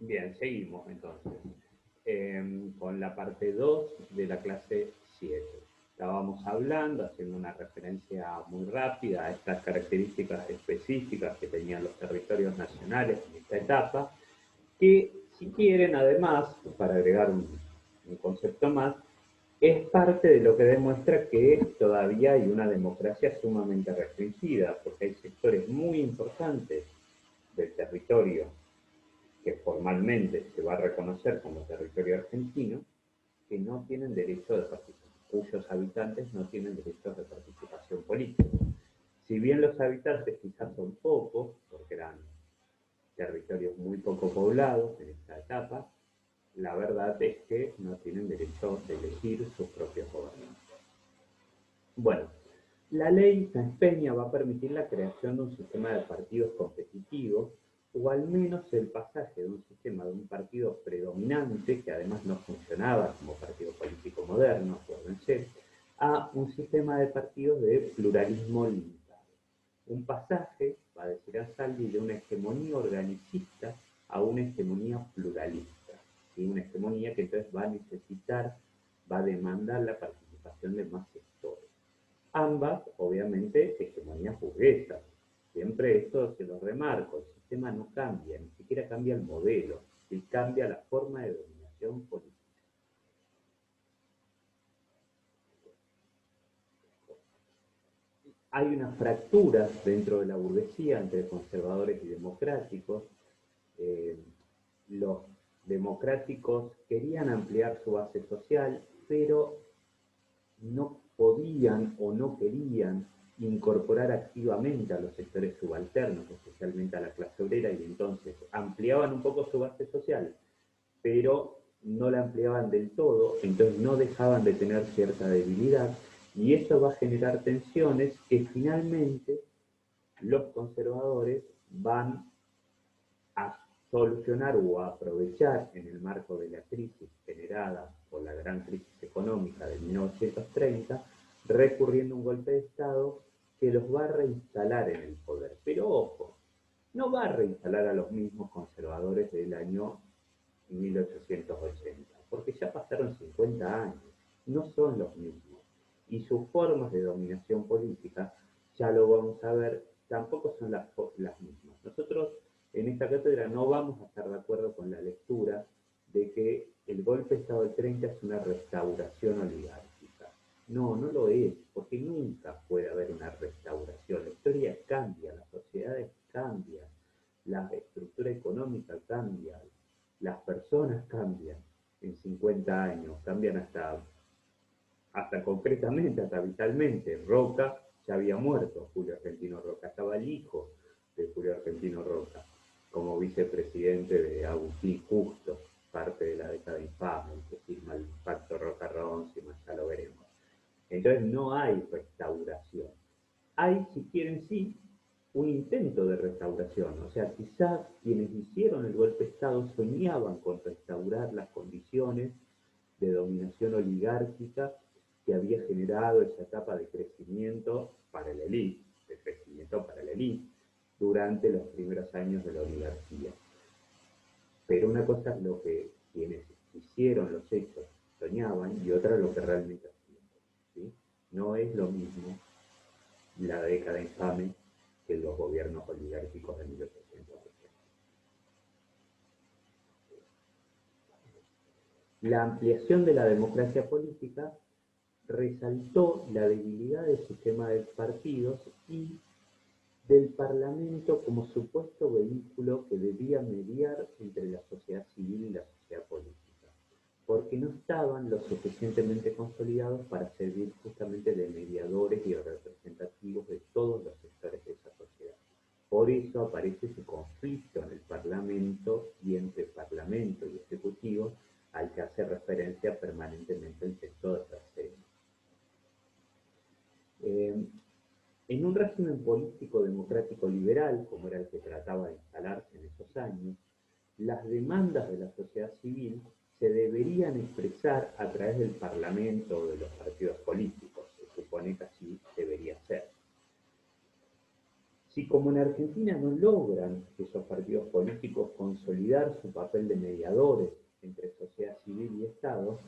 Bien, seguimos entonces con la parte 2 de la clase 7. Estábamos hablando, haciendo una referencia muy rápida a estas características específicas que tenían los territorios nacionales en esta etapa, que si quieren además, para agregar un concepto más, es parte de lo que demuestra que todavía hay una democracia sumamente restringida, porque hay sectores muy importantes del territorio que formalmente se va a reconocer como territorio argentino, que no tienen derecho de participación, cuyos habitantes no tienen derechos de participación política. Si bien los habitantes quizás son pocos, porque eran territorios muy poco poblados en esta etapa, la verdad es que no tienen derecho de elegir sus propios gobernantes. Bueno, la ley Sáenz Peña va a permitir la creación de un sistema de partidos competitivos, o al menos el pasaje de un sistema de un partido predominante, que además no funcionaba como partido político moderno, acuérdense, a un sistema de partidos de pluralismo limitado. Un pasaje, va a decir Ansaldi, de una hegemonía organicista a una hegemonía pluralista. ¿Sí? Una hegemonía que entonces va a necesitar, va a demandar la participación de más sectores. Ambas, obviamente, hegemonías burguesas. Siempre esto se lo remarco, el sistema no cambia, ni siquiera cambia el modelo, y cambia la forma de dominación política. Hay unas fracturas dentro de la burguesía entre conservadores y democráticos. Eh, los democráticos querían ampliar su base social, pero no podían o no querían incorporar activamente a los sectores subalternos, especialmente a la clase obrera, y entonces ampliaban un poco su base social, pero no la ampliaban del todo, entonces no dejaban de tener cierta debilidad, y eso va a generar tensiones que finalmente los conservadores van a solucionar o a aprovechar en el marco de la crisis generada por la gran crisis económica de 1930, recurriendo a un golpe de Estado que los va a reinstalar en el poder. Pero ojo, no va a reinstalar a los mismos conservadores del año 1880, porque ya pasaron 50 años, no son los mismos. Y sus formas de dominación política, ya lo vamos a ver, tampoco son las mismas. Nosotros en esta cátedra no vamos a estar de acuerdo con la lectura de que el golpe de Estado del 30 es una restauración oligárquica. No, no lo es, porque nunca puede haber una restauración. La historia cambia, las sociedades cambian, la estructura económica cambia, las personas cambian en 50 años, cambian hasta concretamente, hasta vitalmente. Roca ya había muerto, Julio Argentino Roca, estaba el hijo de Julio Argentino Roca como vicepresidente de Agustín Justo, parte de la década infame, que firma el pacto Roca-Ronci, ya lo veremos. Entonces no hay restauración. Hay, si quieren, sí, un intento de restauración. O sea, quizás quienes hicieron el golpe de Estado soñaban con restaurar las condiciones de dominación oligárquica que había generado esa etapa de crecimiento para la élite, de crecimiento para la élite, durante los primeros años de la oligarquía. Pero una cosa es lo que quienes hicieron los hechos soñaban y otra lo que realmente hacían. ¿Sí? No es lo mismo la década infame que los gobiernos oligárquicos de 1880. La ampliación de la democracia política resaltó la debilidad del sistema de partidos y del Parlamento como supuesto vehículo que debía mediar entre la sociedad civil y la sociedad política, porque no estaban lo suficientemente consolidados para servir justamente de mediadores y representativos de todos los sectores de esa sociedad. Por eso aparece ese conflicto en el Parlamento y entre Parlamento y Ejecutivo al que hace referencia permanentemente el texto de Tercero. En un régimen político democrático liberal, como era el que trataba de instalarse en esos años, las demandas de la sociedad civil se deberían expresar a través del Parlamento o de los partidos políticos. Se supone que así debería ser. Si como en Argentina Argentina no logran esos partidos políticos consolidar su papel de mediadores entre sociedad civil y Estado,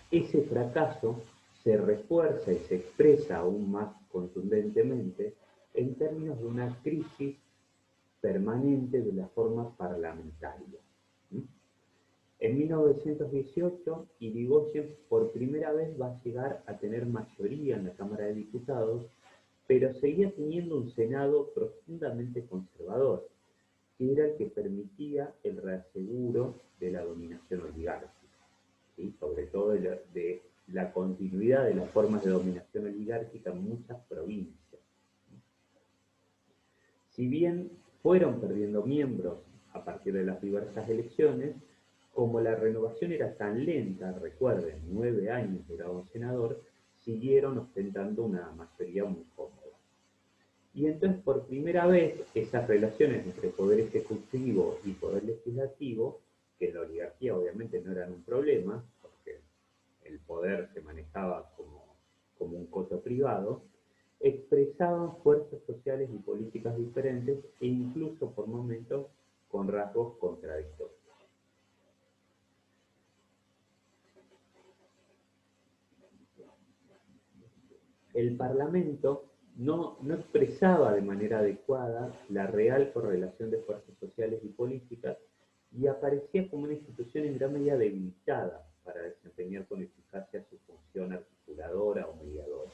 ese fracaso se refuerza y se expresa aún más contundentemente en términos de una crisis permanente de la forma parlamentaria. En 1918, Irigoyen por primera vez va a llegar a tener mayoría en la Cámara de Diputados, pero seguía teniendo un Senado profundamente conservador, que era el que permitía el reaseguro de la dominación oligárquica, ¿sí? Sobre todo de la continuidad de las formas de dominación oligárquica en muchas provincias. Si bien fueron perdiendo miembros a partir de las diversas elecciones, como la renovación era tan lenta, recuerden, 9 años duraba un senador, siguieron ostentando una mayoría muy cómoda. Y entonces, por primera vez, esas relaciones entre poder ejecutivo y poder legislativo, que en la oligarquía obviamente no eran un problema, porque el poder se manejaba como un coto privado, expresaban fuerzas sociales y políticas diferentes e incluso por momentos con rasgos contradictorios. El Parlamento no expresaba de manera adecuada la real correlación de fuerzas sociales y políticas y aparecía como una institución en gran medida debilitada para desempeñar con eficacia su función articuladora o mediadora.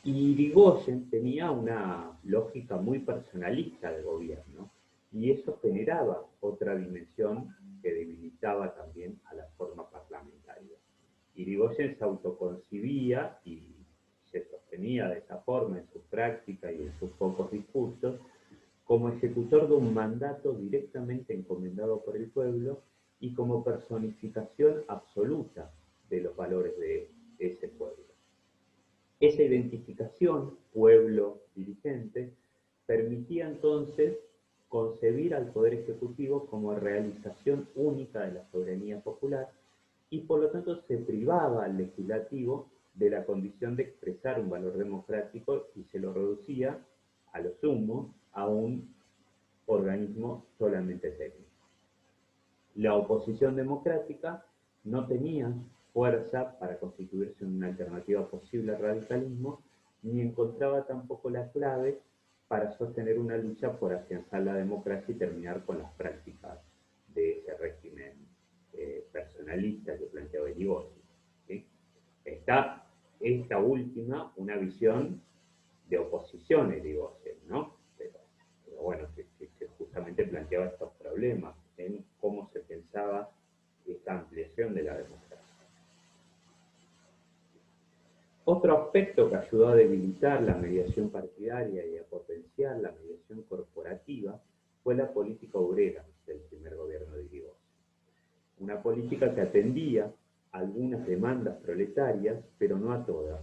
Y Irigoyen tenía una lógica muy personalista de gobierno y eso generaba otra dimensión que debilitaba también a la forma parlamentaria. Irigoyen se autoconcibía y se sostenía de esa forma en su práctica y en sus pocos discursos como ejecutor de un mandato directamente encomendado por el pueblo y como personificación absoluta de los valores de ese pueblo. Esa identificación, pueblo-dirigente, permitía entonces concebir al Poder Ejecutivo como realización única de la soberanía popular y por lo tanto se privaba al legislativo de la condición de expresar un valor democrático y se lo reducía, a lo sumo, a un organismo solamente técnico. La oposición democrática no tenía fuerza para constituirse en una alternativa posible al radicalismo, ni encontraba tampoco la clave para sostener una lucha por afianzar la democracia y terminar con las prácticas de ese régimen personalista que planteaba Irigoyen, ¿sí? Está esta última, una visión de oposición a Irigoyen, ¿no? Pero bueno, que justamente planteaba estos problemas en cómo se pensaba esta ampliación de la democracia. Otro aspecto que ayudó a debilitar la mediación partidaria y a potenciar la mediación corporativa fue la política obrera del primer gobierno de Irigoyen. Una política que atendía a algunas demandas proletarias, pero no a todas.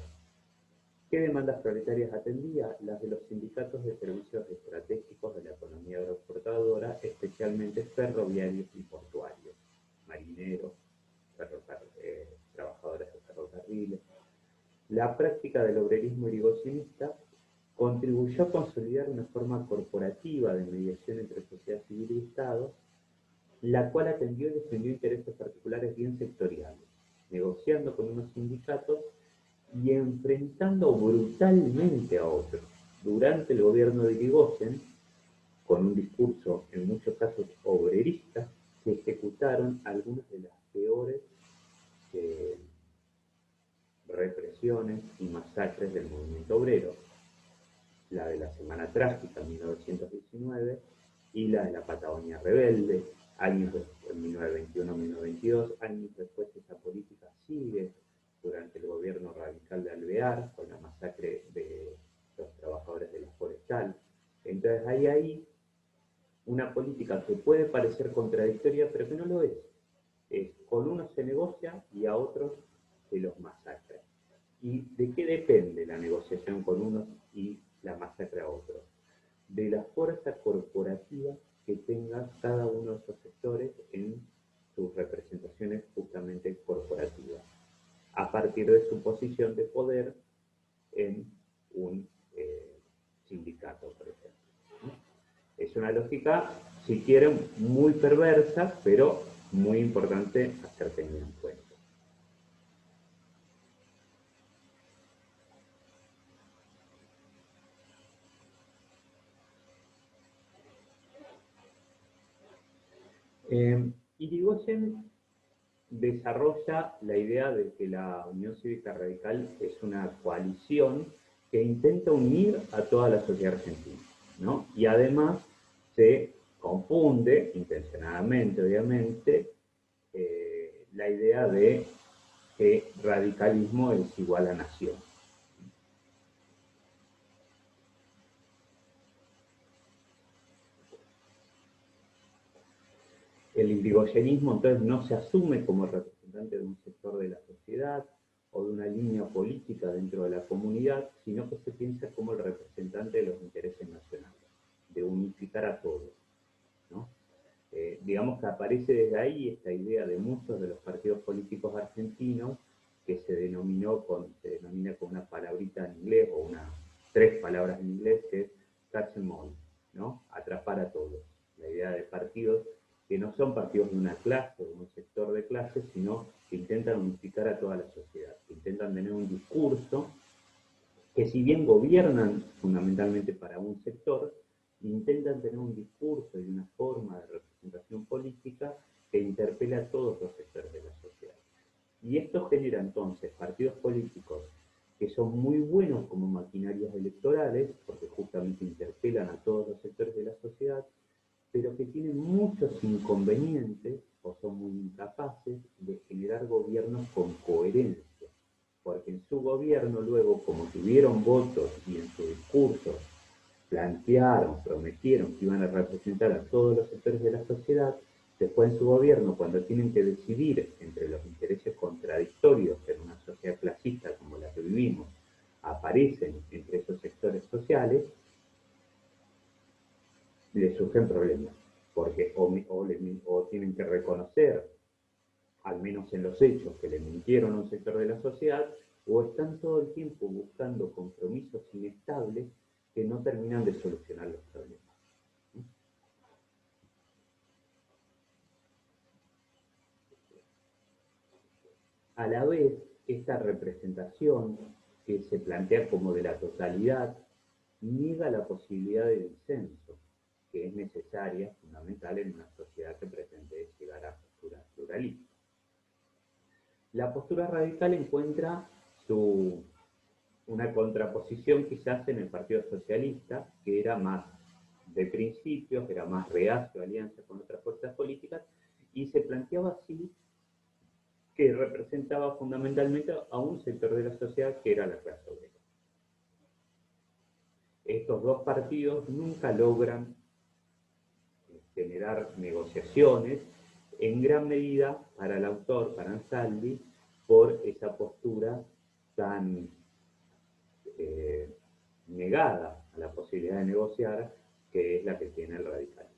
¿Qué demandas proletarias atendía? Las de los sindicatos de servicios estratégicos de la economía agroexportadora, especialmente ferroviarios y portuarios, marineros, trabajadores de ferrocarriles. La práctica del obrerismo irigoyenista contribuyó a consolidar una forma corporativa de mediación entre sociedad civil y Estado, la cual atendió y defendió intereses particulares bien sectoriales, negociando con unos sindicatos y enfrentando brutalmente a otros. Durante el gobierno de Irigoyen, con un discurso en muchos casos obrerista, se ejecutaron algunas de las peores represiones y masacres del movimiento obrero, la de la Semana Trágica en 1919 y la de la Patagonia Rebelde, años después, en 1921-1922, años después esa política sigue durante el gobierno radical de Alvear, con la masacre de los trabajadores de la forestal. Entonces hay ahí una política que puede parecer contradictoria, pero que no lo es. Con unos se negocia y a otros se los masacra. ¿Y de qué depende la negociación con unos y la masacre a otros? De la fuerza corporativa que tenga cada uno de esos sectores en sus representaciones justamente corporativas, a partir de su posición de poder en un sindicato, por ejemplo. una lógica, si quieren, muy perversa, pero muy importante a ser tenida en cuenta. Irigoyen desarrolla la idea de que la Unión Cívica Radical es una coalición que intenta unir a toda la sociedad argentina, ¿no? Y además se confunde, intencionadamente obviamente, la idea de que radicalismo es igual a nación. El irigoyenismo entonces no se asume como representante de un sector de la sociedad o de una línea política dentro de la comunidad, sino que se piensa como el representante de los intereses nacionales, de unificar a todos, ¿no? Digamos que aparece desde ahí esta idea de muchos de los partidos políticos argentinos que se denomina con una palabrita en inglés o tres palabras en inglés que es catch them all, ¿no? Atrapar a todos. La idea de partidos que no son partidos de una clase o de un sector de clases, sino que intentan unificar a toda la sociedad, que intentan tener un discurso que si bien gobiernan fundamentalmente para un sector, intentan tener un discurso y una forma de representación política que interpele a todos los sectores de la sociedad. Y esto genera entonces partidos políticos que son muy buenos como maquinarias electorales, porque justamente interpelan a todos los sectores de la sociedad, pero que tienen muchos inconvenientes o son muy incapaces de generar gobiernos con coherencia, porque en su gobierno luego, como tuvieron votos y en su discurso plantearon, prometieron que iban a representar a todos los sectores de la sociedad, después en su gobierno, cuando tienen que decidir entre los intereses contradictorios en una sociedad clasista como la que vivimos, aparecen entre esos sectores sociales, les surgen problemas, porque o tienen que reconocer, al menos en los hechos, que le mintieron a un sector de la sociedad, o están todo el tiempo buscando compromisos inestables que no terminan de solucionar los problemas. A la vez, esta representación que se plantea como de la totalidad niega la posibilidad de disenso, que es necesaria, fundamental en una sociedad que pretende llegar a posturas pluralistas. La postura radical encuentra una contraposición quizás en el Partido Socialista, que era más de principios, que era más reacio a alianza con otras fuerzas políticas, y se planteaba así que representaba fundamentalmente a un sector de la sociedad que era la clase obrera. Estos dos partidos nunca logran generar negociaciones, en gran medida para el autor, para Ansaldi, por esa postura tan negada a la posibilidad de negociar, que es la que tiene el radicalismo.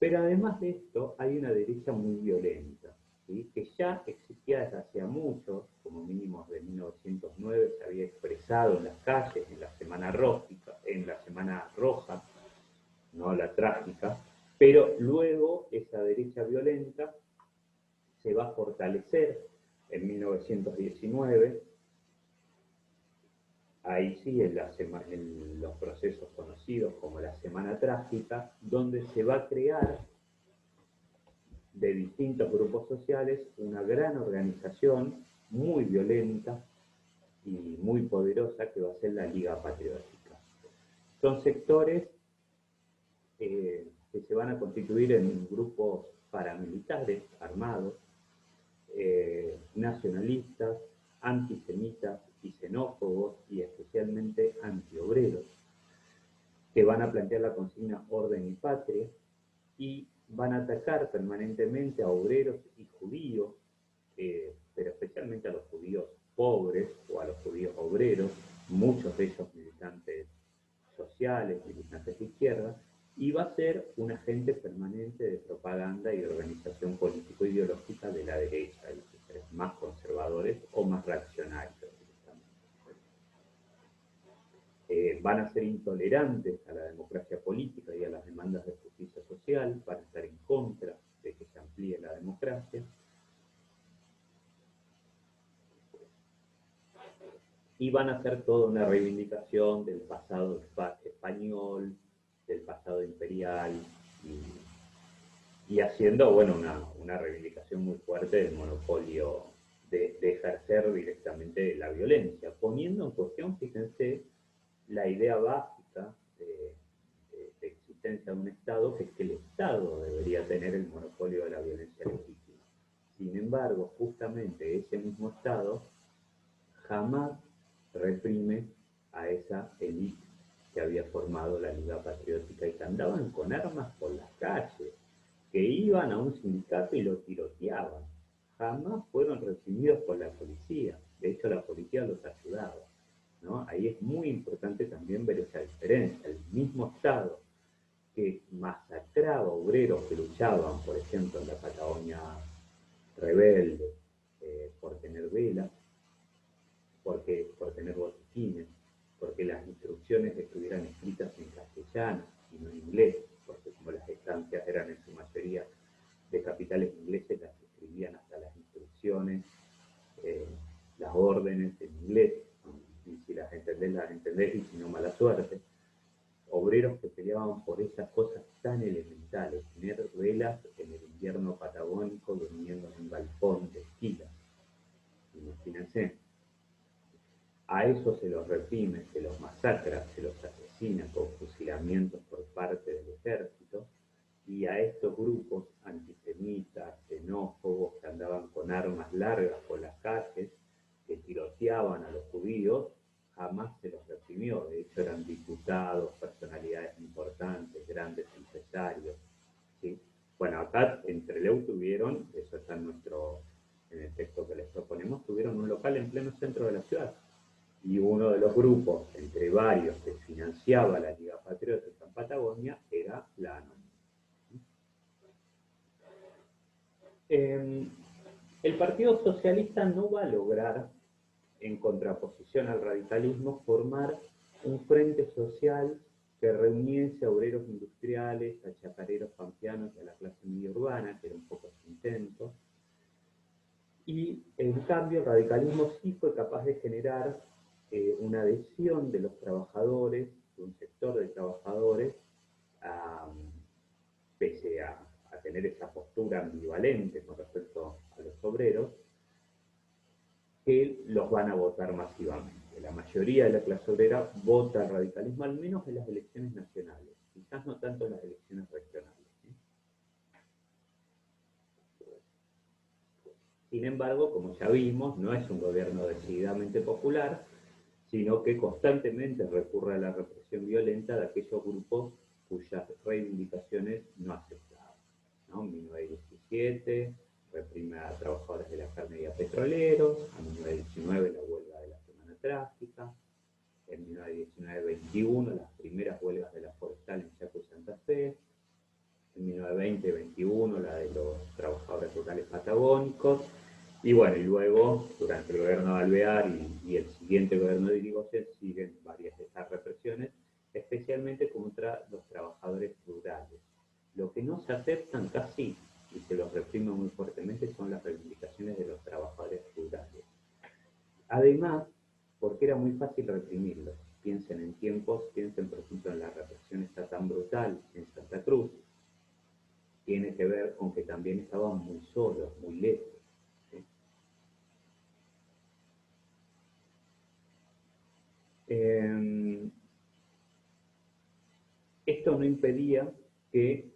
Pero además de esto, hay una derecha muy violenta, ¿sí? Que ya existía desde hacía mucho, como mínimo desde 1909, se había expresado en las calles, en la Semana Roja, no la trágica, pero luego esa derecha violenta se va a fortalecer en 1919, ahí sí en los procesos conocidos como la Semana Trágica, donde se va a crear de distintos grupos sociales una gran organización muy violenta y muy poderosa que va a ser la Liga Patriótica. Son sectores que se van a constituir en grupos paramilitares armados, nacionalistas, antisemitas y xenófobos y especialmente antiobreros, que van a plantear la consigna orden y patria y van a atacar permanentemente a obreros y judíos, pero especialmente a los judíos pobres o a los judíos obreros, muchos de ellos militantes sociales, militantes de izquierda, y va a ser un agente permanente de propaganda y de organización político-ideológica de la derecha, de los sectores más conservadores o más reaccionarios. van a ser intolerantes a la democracia política y a las demandas de justicia social, van a estar en contra de que se amplíe la democracia, y van a hacer toda una reivindicación del pasado español, del pasado imperial, y haciendo, bueno, una reivindicación muy fuerte del monopolio de ejercer directamente la violencia, poniendo en cuestión, fíjense, la idea básica de existencia de un Estado, que es que el Estado debería tener el monopolio de la violencia legítima. Sin embargo, justamente ese mismo Estado jamás reprime a esa élite que había formado la Liga Patriótica y que andaban con armas por las calles, que iban a un sindicato y lo tiroteaban. Jamás fueron reprimidos por la policía. De hecho, la policía los ayudaba, ¿no? Ahí es muy importante también ver esa diferencia. El mismo Estado que masacraba obreros que luchaban, por ejemplo, en la Patagonia rebelde, por tener velas, por tener botiquines, porque las instrucciones estuvieran escritas en castellano y no en inglés, porque como las estancias eran en su mayoría de capitales ingleses, las escribían hasta las instrucciones, eh, las órdenes en inglés, y si las entendés, y si no, mala suerte. Obreros que peleaban por esas cosas tan elementales, tener velas en el invierno patagónico durmiendo en un galpón de esquila. Imagínense. A eso se los reprime, se los masacra, se los asesina con fusilamientos por parte del ejército, y a estos grupos antisemitas, xenófobos, que andaban con armas largas por las calles, que tiroteaban a los judíos, jamás se los reprimió. De hecho, eran diputados, personalidades importantes, grandes empresarios, ¿sí? Bueno, acá en Trelew tuvieron, eso está en el texto que les proponemos, tuvieron un local en pleno centro de la ciudad. Y uno de los grupos, entre varios, que financiaba la Liga Patriótica en Patagonia era la ANON. El Partido Socialista no va a lograr, en contraposición al radicalismo, formar un frente social que reuniese a obreros industriales, a chacareros pampeanos y a la clase media urbana, que era un poco su intento. Y en cambio el radicalismo sí fue capaz de generar una adhesión de los trabajadores, de un sector de trabajadores, pese a tener esa postura ambivalente con respecto a los obreros, que los van a votar masivamente. La mayoría de la clase obrera vota al radicalismo, al menos en las elecciones nacionales, quizás no tanto en las elecciones regionales. Sin embargo, como ya vimos, no es un gobierno decididamente popular, sino que constantemente recurre a la represión violenta de aquellos grupos cuyas reivindicaciones no aceptaban, ¿no? En 1917 reprime a trabajadores de la carne y a petroleros, en 1919 la huelga de la semana trágica, en 1919-21 las primeras huelgas de la forestal en Chaco y Santa Fe, en 1920-21 la de los trabajadores rurales patagónicos, y bueno, y luego, durante el gobierno de Alvear y el siguiente gobierno de Irigoyen, siguen varias de estas represiones, especialmente contra los trabajadores rurales. Lo que no se aceptan casi, y se los reprime muy fuertemente, son las reivindicaciones de los trabajadores rurales. Además, porque era muy fácil reprimirlos. Piensen en tiempos, piensen por ejemplo en la represión esta tan brutal en Santa Cruz. Tiene que ver con que también estaban muy solos, muy lejos. ¿Sí? Esto no impedía que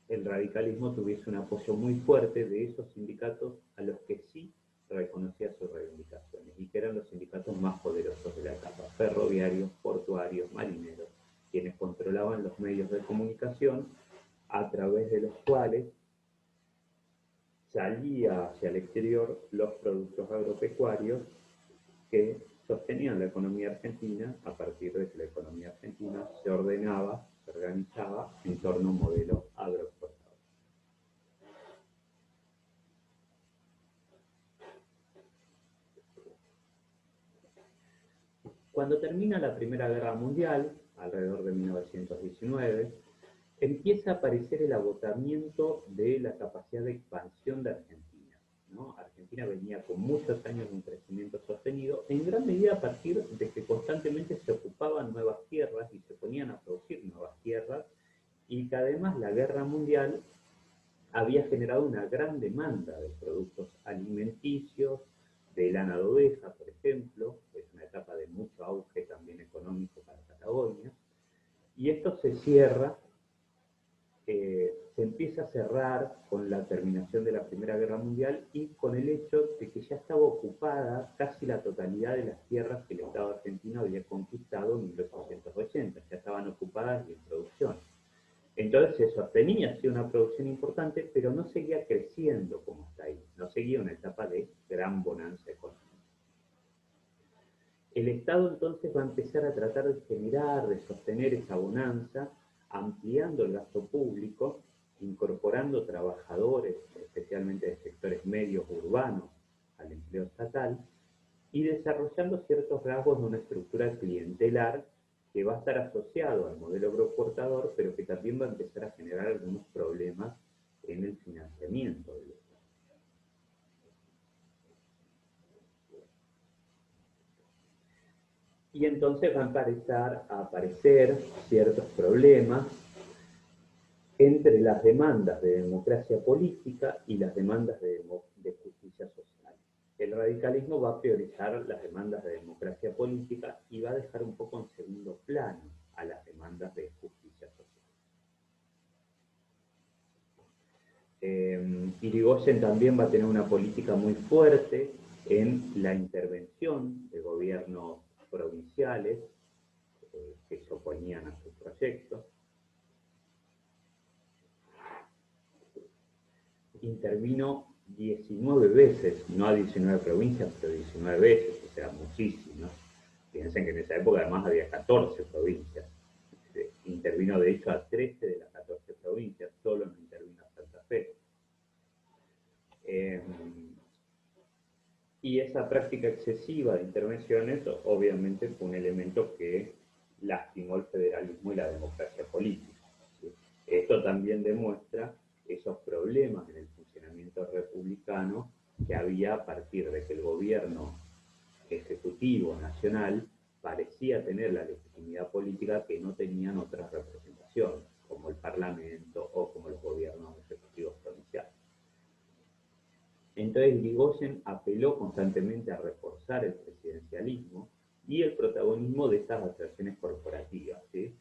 el radicalismo tuviese un apoyo muy fuerte de esos sindicatos a los que sí reconocía sus reivindicaciones, y que eran los sindicatos más poderosos de la etapa: ferroviarios, portuarios, marineros, quienes controlaban los medios de comunicación a través de los cuales salía hacia el exterior los productos agropecuarios que sostenían la economía argentina, a partir de que la economía argentina se ordenaba, se organizaba en torno a un modelo agroexportador. Cuando termina la Primera Guerra Mundial, alrededor de 1919, empieza a aparecer el agotamiento de la capacidad de expansión de Argentina, ¿no? Argentina venía con muchos años de un crecimiento sostenido, en gran medida a partir de que constantemente se ocupaban nuevas tierras y se ponían a producir nuevas tierras, y que además la Guerra Mundial había generado una gran demanda de productos alimenticios, de lana de oveja, por ejemplo, es una etapa de mucho auge también económico para Patagonia, y esto se cierra, se empieza a cerrar con la terminación de la Primera Guerra Mundial y con el hecho de que ya estaba ocupada casi la totalidad de las tierras que el Estado argentino había conquistado en 1880, ya estaban ocupadas y en producción. Entonces se sostenía así una producción importante, pero no seguía creciendo como está ahí, no seguía una etapa de gran bonanza económica. El Estado entonces va a empezar a tratar de generar, de sostener esa bonanza, ampliando el gasto público, incorporando trabajadores, especialmente de sectores medios urbanos, al empleo estatal, y desarrollando ciertos rasgos de una estructura clientelar que va a estar asociado al modelo agroexportador, pero que también va a empezar a generar algunos problemas en el financiamiento del Estado. Y entonces van a empezar a aparecer ciertos problemas entre las demandas de democracia política y las demandas de justicia social. El radicalismo va a priorizar las demandas de democracia política y va a dejar un poco en segundo plano a las demandas de justicia social. Irigoyen también va a tener una política muy fuerte en la intervención de gobiernos provinciales que se oponían a sus proyectos. Intervino 19 veces, no a 19 provincias, pero 19 veces, o sea, muchísimo. Piensen que en esa época además había 14 provincias. Intervino de hecho a 13 de las 14 provincias, solo no intervino a Santa Fe. Y esa práctica excesiva de intervenciones obviamente fue un elemento que lastimó el federalismo y la democracia política. ¿Sí? Esto también demuestra esos problemas en el funcionamiento republicano que había a partir de que el gobierno ejecutivo nacional parecía tener la legitimidad política que no tenían otras representaciones, como el Parlamento o como los gobiernos ejecutivos provinciales. Entonces Irigoyen apeló constantemente a reforzar el presidencialismo y el protagonismo de estas asociaciones corporativas, ¿sí?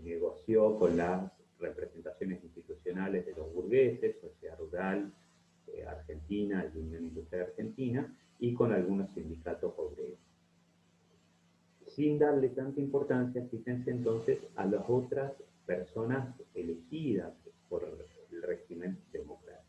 Negoció con las representaciones institucionales de los burgueses, Sociedad Rural Argentina, la Unión Industrial Argentina, y con algunos sindicatos obreros. Sin darle tanta importancia, fíjense entonces a las otras personas elegidas por el régimen democrático.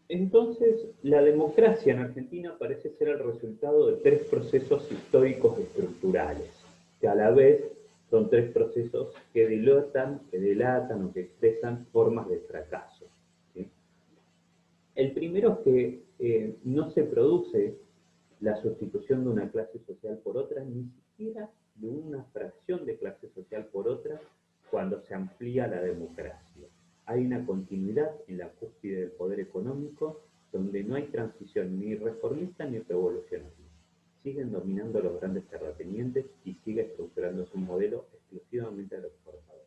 Entonces, la democracia en Argentina parece ser el resultado de tres procesos históricos estructurales, que a la vez son tres procesos que delatan o que expresan formas de fracaso. ¿Sí? El primero es que no se produce la sustitución de una clase social por otra, ni siquiera de una fracción de clase social por otra, cuando se amplía la democracia. Hay una continuidad en la cúspide del poder económico donde no hay transición ni reformista ni revolucionaria. Siguen dominando los grandes terratenientes y sigue estructurándose un modelo exclusivamente agroexportador.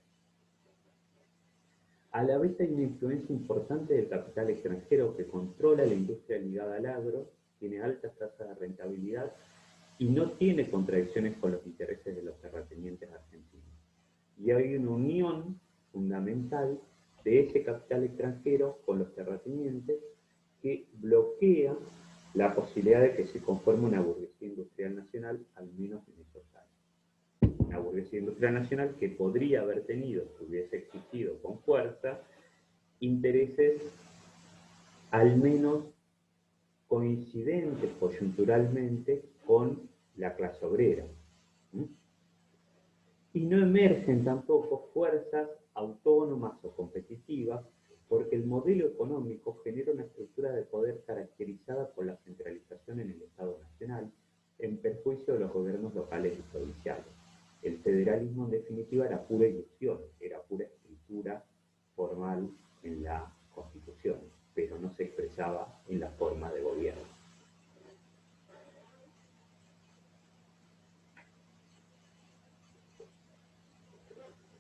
A la vez hay una influencia importante del capital extranjero que controla la industria ligada al agro, tiene altas tasas de rentabilidad y no tiene contradicciones con los intereses de los terratenientes argentinos. Y hay una unión fundamental de ese capital extranjero con los terratenientes que bloquea la posibilidad de que se conforme una burguesía industrial nacional, al menos en esos años. Una burguesía industrial nacional que podría haber tenido, si hubiese existido con fuerza, intereses al menos coincidentes coyunturalmente con la clase obrera. Y no emergen tampoco fuerzas autónomas o competitivas, porque el modelo económico genera una estructura de poder caracterizada por la centralización en el Estado Nacional, en perjuicio de los gobiernos locales y provinciales. El federalismo, en definitiva, era pura ilusión, era pura escritura formal en la Constitución, pero no se expresaba en la forma de gobierno.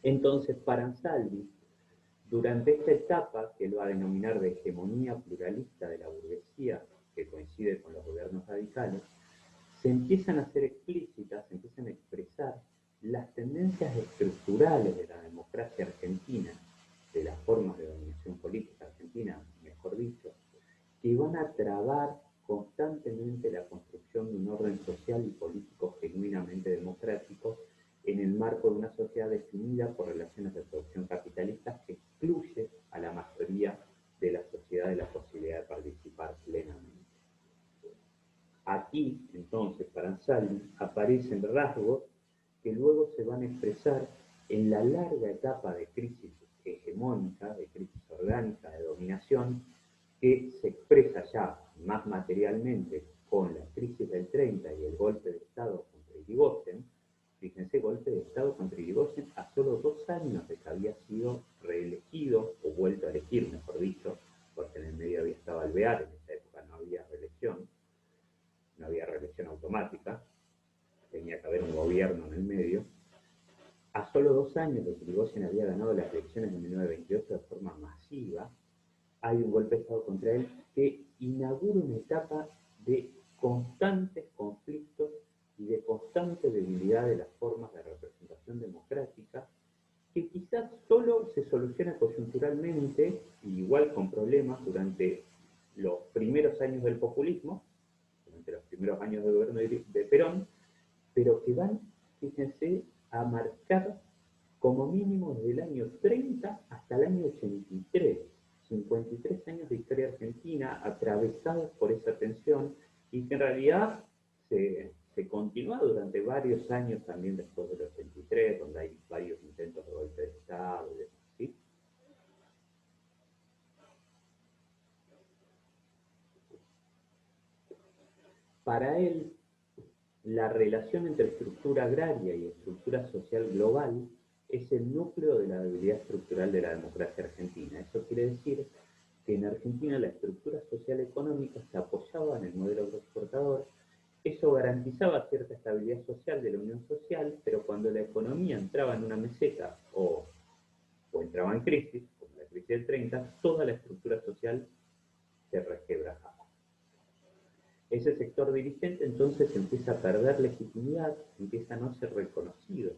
Entonces, para Ansaldi, durante esta etapa, que él va a denominar de hegemonía pluralista de la burguesía, que coincide con los gobiernos radicales, se empiezan a hacer explícitas, se empiezan a expresar las tendencias estructurales de la democracia argentina, de las formas de dominación política argentina, mejor dicho, que van a trabar constantemente la construcción de un orden social y político genuinamente democrático en el marco de una sociedad definida por relaciones de producción capitalistas que excluye a la mayoría de la sociedad de la posibilidad de participar plenamente. Aquí, entonces, para Ansaldi, aparecen rasgos que luego se van a expresar en la larga etapa de crisis hegemónica, de crisis orgánica, de dominación, que se expresa ya más materialmente con la crisis del 30 y el golpe de Estado contra Irigoyen. Fíjense, golpe de Estado contra Irigoyen a solo 2 años de que había sido reelegido, o vuelto a elegir, mejor dicho, porque en el medio había estado Alvear, en esa época no había reelección, no había reelección automática, tenía que haber un gobierno en el medio. A solo 2 años de que Irigoyen había ganado las elecciones de 1928 de forma masiva, hay un golpe de Estado contra él que inaugura una etapa de constantes conflictos y de constante debilidad de las formas de representación democrática, que quizás solo se soluciona coyunturalmente, igual con problemas durante los primeros años del populismo, durante los primeros años del gobierno de Perón, pero que van, fíjense, a marcar como mínimo desde el año 30 hasta el año 83. 53 años de historia argentina atravesados por esa tensión y que en realidad se continúa durante varios años también después del 83, donde hay varios intentos de golpe de Estado y demás, ¿sí? Para él, la relación entre estructura agraria y estructura social global es el núcleo de la debilidad estructural de la democracia argentina. Eso quiere decir que en Argentina la estructura social económica se apoyaba en el modelo agroexportador. Eso garantizaba cierta estabilidad social de la unión social, pero cuando la economía entraba en una meseta o entraba en crisis, como la crisis del 30, toda la estructura social se resquebrajaba. Ese sector dirigente entonces empieza a perder legitimidad, empieza a no ser reconocido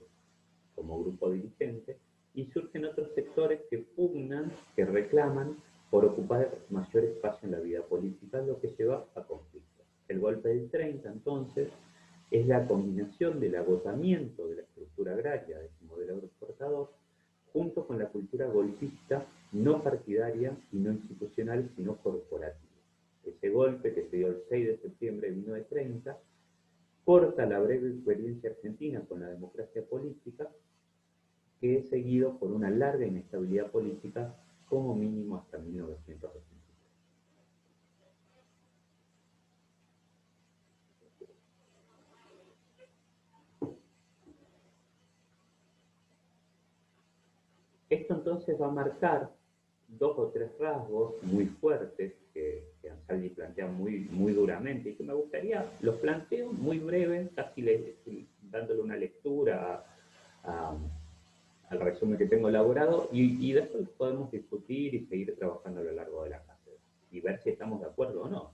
como grupo dirigente y surgen otros sectores que pugnan, que reclaman por ocupar mayor espacio en la vida política, lo que lleva a conflictos. El golpe del 30 entonces es la combinación del agotamiento de la estructura agraria de ese modelo agroexportador junto con la cultura golpista no partidaria y no institucional sino corporativa. Ese golpe que se dio el 6 de septiembre de 1930 corta la breve experiencia argentina con la democracia política, que es seguido por una larga inestabilidad política, como mínimo hasta 1983. Esto entonces va a marcar 2 o 3 rasgos muy fuertes que Ansaldi plantea muy duramente y que me gustaría, los planteo muy breve, casi dándole una lectura al resumen que tengo elaborado y después podemos discutir y seguir trabajando a lo largo de la clase y ver si estamos de acuerdo o no.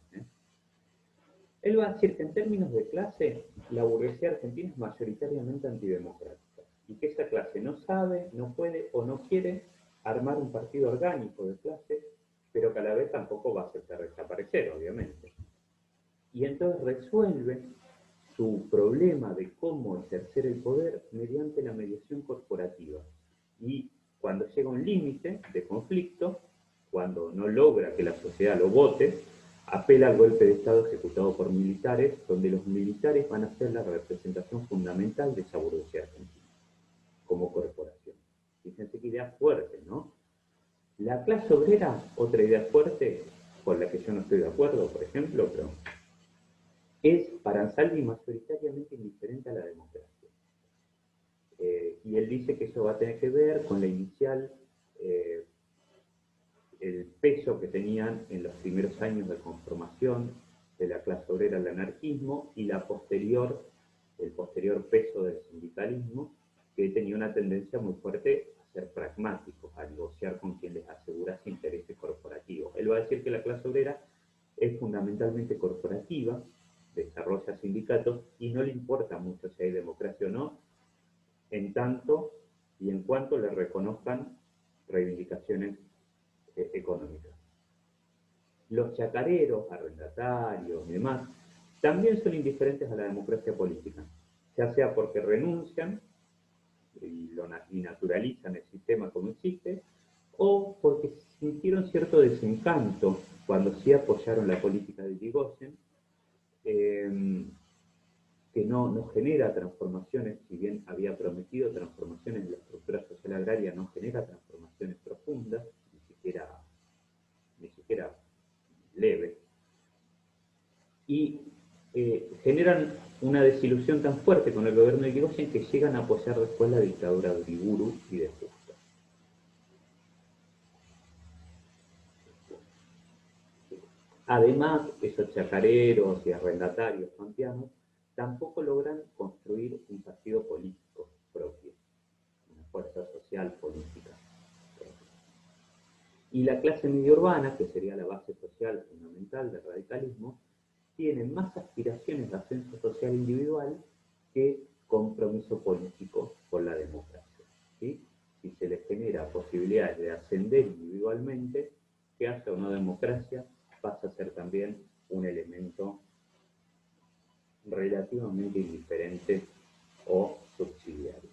Él va a decir que en términos de clase, la burguesía argentina es mayoritariamente antidemocrática y que esa clase no sabe, no puede o no quiere armar un partido orgánico de clase, pero que a la vez tampoco va a aceptar desaparecer, obviamente. Y entonces resuelve su problema de cómo ejercer el poder mediante la mediación corporativa. Y cuando llega un límite de conflicto, cuando no logra que la sociedad lo vote, apela al golpe de Estado ejecutado por militares, donde los militares van a ser la representación fundamental de esa burguesía argentina. como corporación. Fíjense qué idea fuerte, ¿no? La clase obrera, otra idea fuerte, con la que yo no estoy de acuerdo, por ejemplo, pero es para Ansaldi mayoritariamente indiferente a la democracia. Y él dice que eso va a tener que ver con la inicial, el peso que tenían en los primeros años de conformación de la clase obrera el anarquismo y el posterior peso del sindicalismo, que tenía una tendencia muy fuerte a ser pragmáticos, a negociar con quien les asegurase intereses corporativos. Él va a decir que la clase obrera es fundamentalmente corporativa, desarrolla sindicatos y no le importa mucho si hay democracia o no, en tanto y en cuanto le reconozcan reivindicaciones económicas. Los chacareros, arrendatarios y demás también son indiferentes a la democracia política, ya sea porque renuncian y naturalizan el sistema como existe, o porque sintieron cierto desencanto cuando sí apoyaron la política de Irigoyen, que no genera transformaciones, si bien había prometido transformaciones en la estructura social agraria, no genera transformaciones profundas, ni siquiera leves, y generan una desilusión tan fuerte con el gobierno de Irigoyen que llegan a apoyar después la dictadura de Uriburu y de Justo. Además, esos chacareros y arrendatarios pampeanos tampoco logran construir un partido político propio, una fuerza social política propia. Y la clase media urbana, que sería la base social fundamental del radicalismo, tiene más aspiraciones de ascenso social individual que compromiso político con la democracia. ¿Sí? Si se les genera posibilidades de ascender individualmente, que haya una democracia pasa a ser también un elemento relativamente indiferente o subsidiario.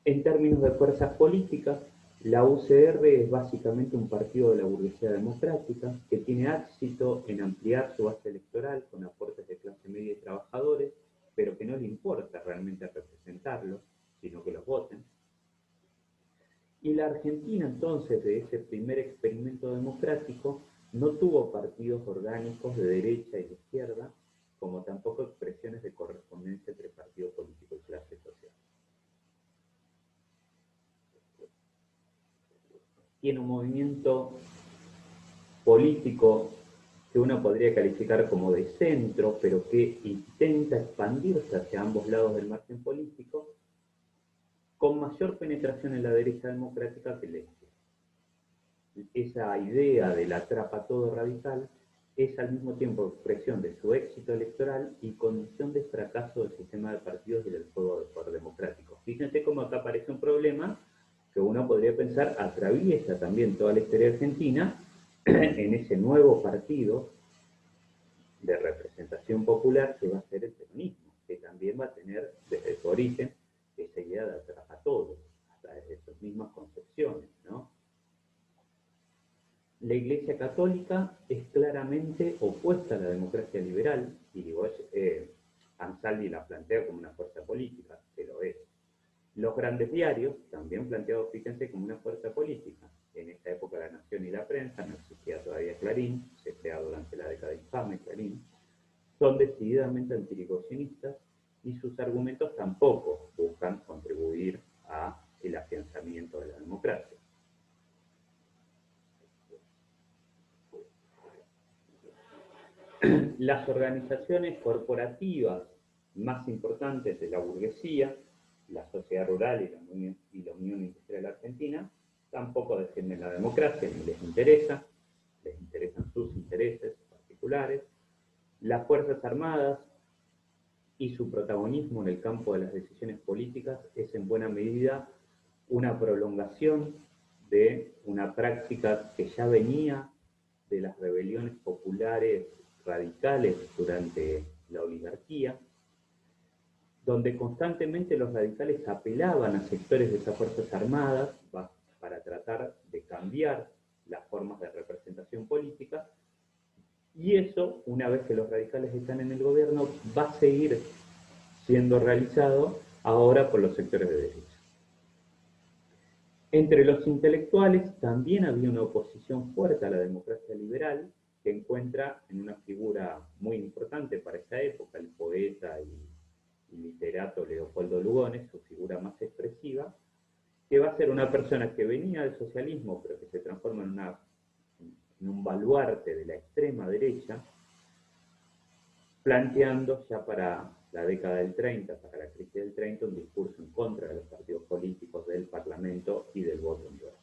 En términos de fuerzas políticas, la UCR es básicamente un partido de la burguesía democrática que tiene éxito en ampliar su base electoral con aportes de clase media y trabajadores, pero que no le importa realmente representarlos, sino que los voten. Y la Argentina entonces, de ese primer experimento democrático, no tuvo partidos orgánicos de derecha y de izquierda, como tampoco expresiones de correspondencia entre partido político y clase social. Tiene un movimiento político que uno podría calificar como de centro, pero que intenta expandirse hacia ambos lados del margen político, con mayor penetración en la derecha democrática que la izquierda. Esa idea de la trapa todo radical es al mismo tiempo expresión de su éxito electoral y condición de fracaso del sistema de partidos y del juego de poder democrático. Fíjense cómo acá aparece un problema que uno podría pensar atraviesa también toda la historia argentina en ese nuevo partido de representación popular que va a ser el peronismo, que también va a tener desde su origen esa idea de atrapa todo, hasta desde sus mismas concepciones, ¿no? La Iglesia Católica es claramente opuesta a la democracia liberal, y Ansaldi la plantea como una fuerza política, que lo es. Los grandes diarios, también planteados, fíjense, como una fuerza política. En esta época La Nación y La Prensa, no existía todavía Clarín, se crea durante la década infame Clarín, son decididamente antirigoyenistas y sus argumentos tampoco buscan contribuir a el afianzamiento de la democracia. Las organizaciones corporativas más importantes de la burguesía, la Sociedad Rural y la Unión Industrial Argentina, tampoco defienden la democracia, ni les interesan sus intereses particulares. Las Fuerzas Armadas y su protagonismo en el campo de las decisiones políticas es en buena medida una prolongación de una práctica que ya venía de las rebeliones populares radicales durante la oligarquía, donde constantemente los radicales apelaban a sectores de esas Fuerzas Armadas para tratar de cambiar las formas de representación política, y eso, una vez que los radicales están en el gobierno, va a seguir siendo realizado ahora por los sectores de derecha. Entre los intelectuales también había una oposición fuerte a la democracia liberal, que encuentra en una figura muy importante para esa época, el poeta y literato Leopoldo Lugones, su figura más expresiva, que va a ser una persona que venía del socialismo, pero que se transforma en un baluarte de la extrema derecha, planteando ya para la década del 30, para la crisis del 30, un discurso en contra de los partidos políticos, del Parlamento y del voto universal.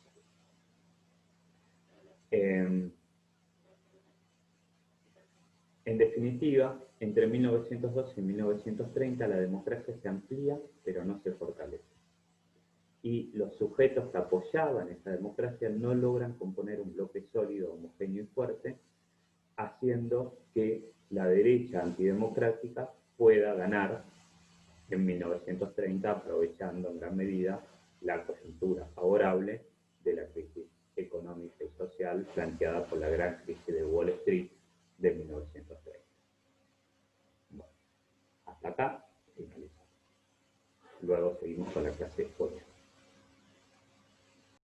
En definitiva, entre 1912 y 1930 la democracia se amplía, pero no se fortalece. Y los sujetos que apoyaban esa democracia no logran componer un bloque sólido, homogéneo y fuerte, haciendo que la derecha antidemocrática pueda ganar en 1930, aprovechando en gran medida la coyuntura favorable de la crisis económica y social planteada por la gran crisis de Wall Street de 1930. Bueno, hasta acá finalizamos. Luego seguimos con la clase 8.